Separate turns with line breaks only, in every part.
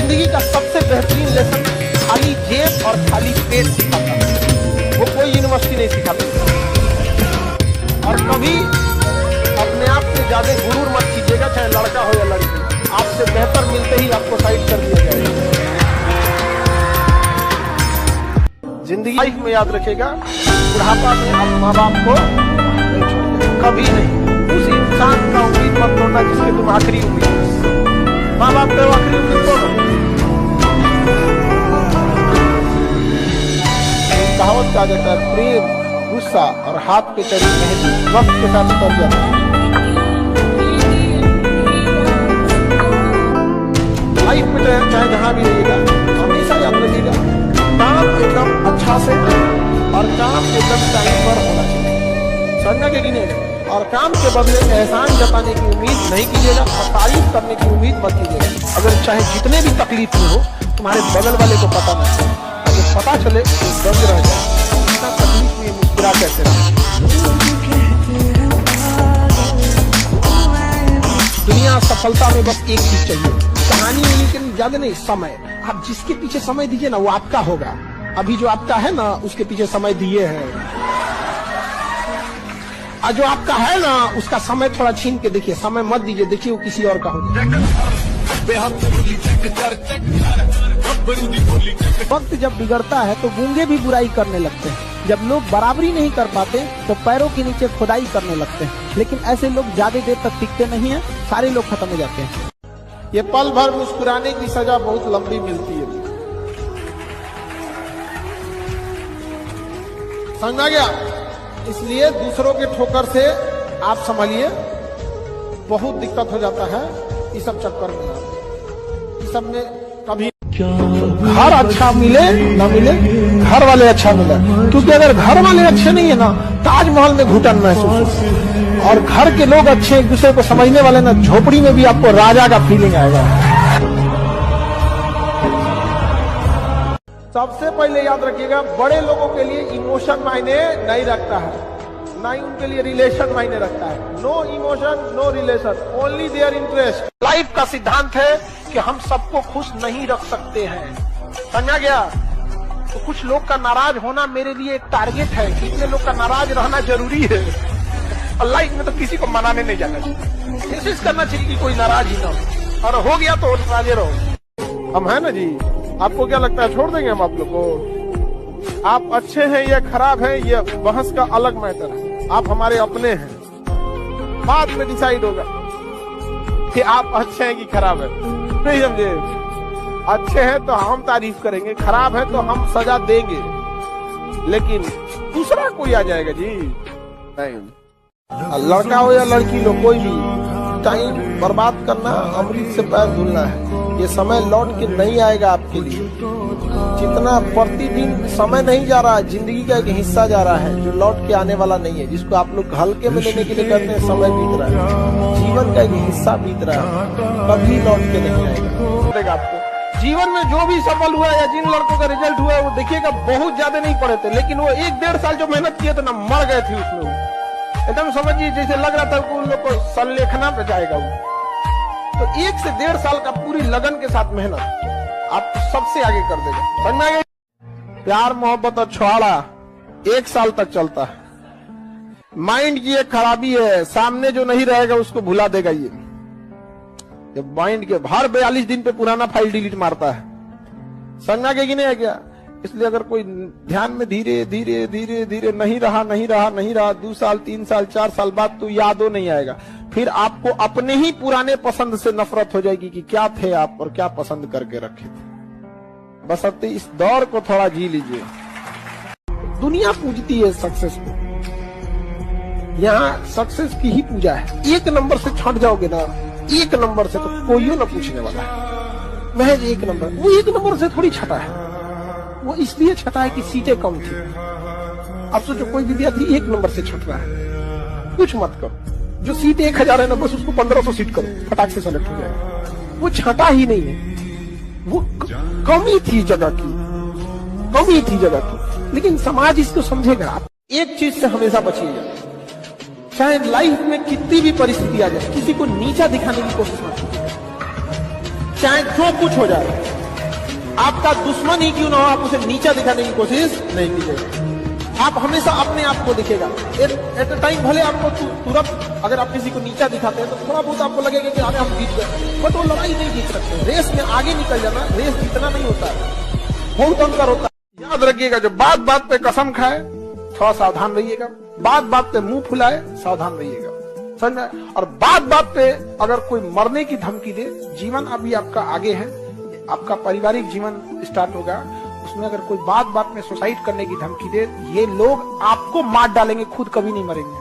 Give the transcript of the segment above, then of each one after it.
जिंदगी का सबसे बेहतरीन लेसन खाली जेब और खाली पेट सिखाता है, वो कोई यूनिवर्सिटी नहीं सिखाती। और कभी अपने आप से ज्यादा गुरूर मत कीजिएगा, चाहे लड़का हो या लड़की, आपसे बेहतर मिलते ही आपको साइड कर दिया जाएगा। जिंदगी लाइफ में याद रखेगा, बुढ़ापा में आप माँ बाप को नहीं छोड़ेंगे, कभी नहीं। उस इंसान का उम्मीद मत तोड़ना जिसके तुम आखिरी उम्मीद हो। माँ बाप को आखिरी उम्मीद तोड़ो। कहावत कहा जाता है, प्रेम, गुस्सा और हाथ पे चढ़ी मेहंदी वक्त के साथ उतर जाता है। लाइफ में चाहे जहां भी रहिएगा, हमेशा याद रखिएगा, काम एकदम अच्छा से और काम एकदम टाइम पर होना चाहिए, समझा के नहीं। और काम के बदले एहसान जताने की उम्मीद नहीं कीजिएगा और तारीफ करने की उम्मीद मत कीजिएगा। अगर चाहे जितने भी तकलीफ में हो, तुम्हारे बगल वाले को पता ना चले, अगर पता चले तो दंग रह जाए, इतना तकलीफ में मुस्कुरा कैसे रहे। दुनिया सफलता में बस एक चीज चाहिए, कहानी में, लेकिन ज्यादा नहीं, समय। आप जिसके पीछे समय दीजिए ना, वो आपका होगा। अभी जो आपका है ना, उसके पीछे समय दिए हैं, और जो आपका है ना, उसका समय थोड़ा छीन के देखिए, समय मत दीजिए, देखिए वो किसी और का हो जाए। वक्त जब बिगड़ता है तो गूंगे भी बुराई करने लगते हैं। जब लोग बराबरी नहीं कर पाते तो पैरों के नीचे खुदाई करने लगते हैं। लेकिन ऐसे लोग ज्यादा देर तक टिकते नहीं हैं, सारे लोग खत्म हो जाते हैं। ये पल भर मुस्कुराने की सजा बहुत लंबी मिलती है। समझा गया? इसलिए दूसरों के ठोकर से आप संभालिए, बहुत दिक्कत हो जाता है इस सब चक्कर में। इस सब में कभी घर अच्छा मिले ना मिले, घर वाले अच्छा मिले, क्योंकि अगर घर वाले अच्छे नहीं है ना, ताजमहल में घुटन महसूस, और घर के लोग अच्छे, एक दूसरे को समझने वाले ना, झोपड़ी में भी आपको राजा का फीलिंग आएगा। सबसे पहले याद रखिएगा, बड़े लोगों के लिए इमोशन मायने नहीं रखता है, ना ही उनके लिए रिलेशन मायने रखता है। No emotion, no relation, only their interest. Life का सिद्धांत है कि हम सबको खुश नहीं रख सकते हैं, समझा गया? तो कुछ लोग का नाराज होना मेरे लिए एक टारगेट है, कितने लोग का नाराज रहना जरूरी है। और लाइफ में तो किसी को मनाने नहीं जाना चाहिए, कोशिश करना चाहिए कि कोई नाराज ही ना हो, और हो गया तो नाराज रहो। हम है ना जी, आपको क्या लगता है छोड़ देंगे हम आप लोग को? आप अच्छे हैं या खराब हैं, ये बहस का अलग मैटर है। आप हमारे अपने हैं, बाद में डिसाइड होगा कि आप अच्छे हैं कि खराब है। नहीं समझे? अच्छे हैं तो हम तारीफ करेंगे, खराब है तो हम सजा देंगे, लेकिन दूसरा कोई आ जाएगा जी नहीं। लड़का हो या लड़की लो, कोई भी टाइम बर्बाद करना अमृत से पैर धुलना है। ये समय लौट के नहीं आएगा आपके लिए। जितना प्रतिदिन समय नहीं जा रहा, जिंदगी का एक हिस्सा जा रहा है जो लौट के आने वाला नहीं है, जिसको आप लोग हल्के में लेने के लिए कहते हैं समय बीत रहा है। जीवन का एक हिस्सा बीत रहा है, कभी लौट के नहीं आएगा। आपको जीवन में जो भी सफल हुआ या जिन लड़कों का रिजल्ट हुआ है, वो देखिएगा बहुत ज्यादा नहीं पढ़े थे, लेकिन वो 1-1.5 साल जो मेहनत किए थे ना, मर गए थे उसमें। एकदम समझिए जैसे लग रहा था उन लोग को संलेखना पे जाएगा वो। तो 1 से 1.5 साल का पूरी लगन के साथ मेहनत आपको सबसे आगे कर देगा, समझ में आ गया? प्यार मोहब्बत और छुआड़ा 1 साल तक चलता है। माइंड की एक खराबी है, सामने जो नहीं रहेगा उसको भुला देगा ये। जब माइंड के हर 42 दिन पे पुराना फाइल डिलीट मारता है, समझ में आ गया कि नहीं आ गया? इसलिए अगर कोई ध्यान में धीरे धीरे धीरे धीरे नहीं रहा 2 साल 3 साल 4 साल बाद तो यादों नहीं आएगा। फिर आपको अपने ही पुराने पसंद से नफरत हो जाएगी कि क्या थे आप और क्या पसंद करके रखे थे। बस अब इस दौर को थोड़ा जी लीजिए। दुनिया पूजती है सक्सेस को, यहाँ सक्सेस की ही पूजा है। 1 नंबर से छट जाओगे ना, 1 नंबर से तो कोई ना पूछने वाला है। महज 1 नंबर, वो 1 नंबर से थोड़ी छटा है, वो इसलिए छटा है कि सीटें कम थी। अब सोचो कोई विद्यार्थी 1 नंबर से छट रहा है, कुछ मत करो, जो सीट 1000 है ना, बस उसको 1500 सीट करो, फटाक से सेलेक्ट हो जाएगा। वो छटा ही नहीं है, वो कमी थी जगह की, कमी थी जगह की, लेकिन समाज इसको समझेगा। एक चीज से हमेशा बचिएगा, चाहे लाइफ में कितनी भी परिस्थिति आ जाए, किसी को नीचा दिखाने की कोशिश मत कीजिए, चाहे जो कुछ हो जाए। आपका दुश्मन ही क्यों ना हो, आप उसे नीचा दिखाने की कोशिश नहीं कीजिएगा। आप हमेशा अपने आप को दिखेगा। एट अ टाइम भले आपको तुरंत अगर आप किसी को नीचा दिखाते हैं तो थोड़ा बहुत आपको लगेगा कि अरे हम जीत गए, बट वो लड़ाई नहीं जीत सकते। रेस में आगे निकल जाना, रेस जीतना नहीं होता है, बहुत अंतर होता है। याद रखिएगा, जो बात बात पे कसम खाए थोड़ा सावधान रहिएगा, बात बात पे मुंह फुलाए सावधान रहिएगा, समझ में। और बात बात पे अगर कोई मरने की धमकी दे, जीवन अभी आपका आगे है, आपका पारिवारिक जीवन स्टार्ट होगा, उसमें अगर कोई बात बात में सुसाइड करने की धमकी दे, ये लोग आपको मार डालेंगे, खुद कभी नहीं मरेंगे।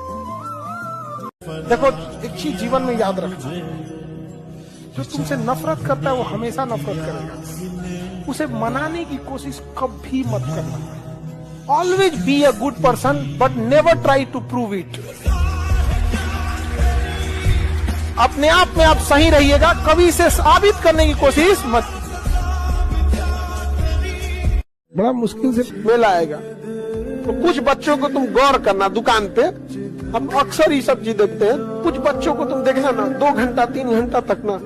देखो, एक चीज जीवन में याद रखना, जो तुमसे नफरत करता है वो हमेशा नफरत करेगा, उसे मनाने की कोशिश कभी मत करना। Always be a good person but never try to prove it. अपने आप में आप सही रहिएगा, कभी इसे साबित करने की कोशिश मत। बड़ा मुश्किल से मेल आएगा, तो कुछ बच्चों को तुम गौर करना, दुकान पे हम अक्सर ये सब चीज देखते हैं, कुछ बच्चों को तुम देखना ना 2 घंटा 3 घंटा तक ना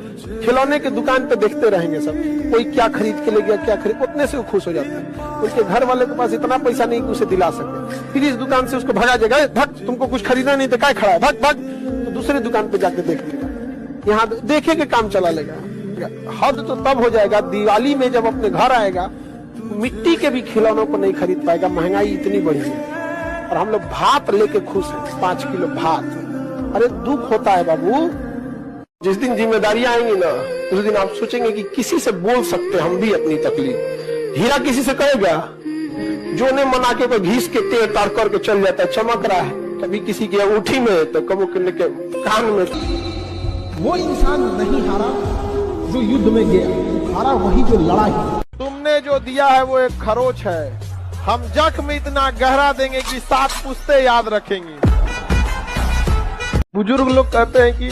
खिलौने के दुकान पे देखते रहेंगे सब, कोई क्या खरीद के ले गया, क्या खरीद, उतने से वो खुश हो जाते हैं। उसके घर वाले के पास इतना पैसा नहीं कि उसे दिला सके, फिर इस दुकान से उसको भगा देगा, भग तुमको कुछ खरीदना नहीं तो क्या खड़ा है, भग भग, तो दूसरे दुकान पे जाके देख लेगा, यहाँ देखे के काम चला लेगा। हद तो तब हो जाएगा दिवाली में जब अपने घर आएगा, मिट्टी के भी खिलौनों को नहीं खरीद पाएगा, महंगाई इतनी बढ़ी है। और हम लोग भात लेके खुश हैं, 5 किलो भात। अरे दुख होता है बाबू, जिस दिन जिम्मेदारियां आएंगी ना, उस दिन आप सोचेंगे कि किसी से बोल सकते हम भी अपनी तकलीफ। हीरा किसी से कहेगा, जो ने मना के घीस के तेल तार करके चल जाता है, चमक रहा है, कभी किसी की अंगूठी में तो कभी के कान में। वो इंसान नहीं हारा जो युद्ध में गया, हारा वही जो लड़ा ही। तुमने जो दिया है वो एक खरोच है, हम जख्म इतना गहरा देंगे कि 7 पुश्ते याद रखेंगे। बुजुर्ग लोग कहते हैं कि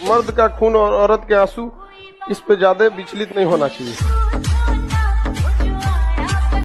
मर्द का खून और औरत के आंसू, इस पे ज्यादा विचलित नहीं होना चाहिए।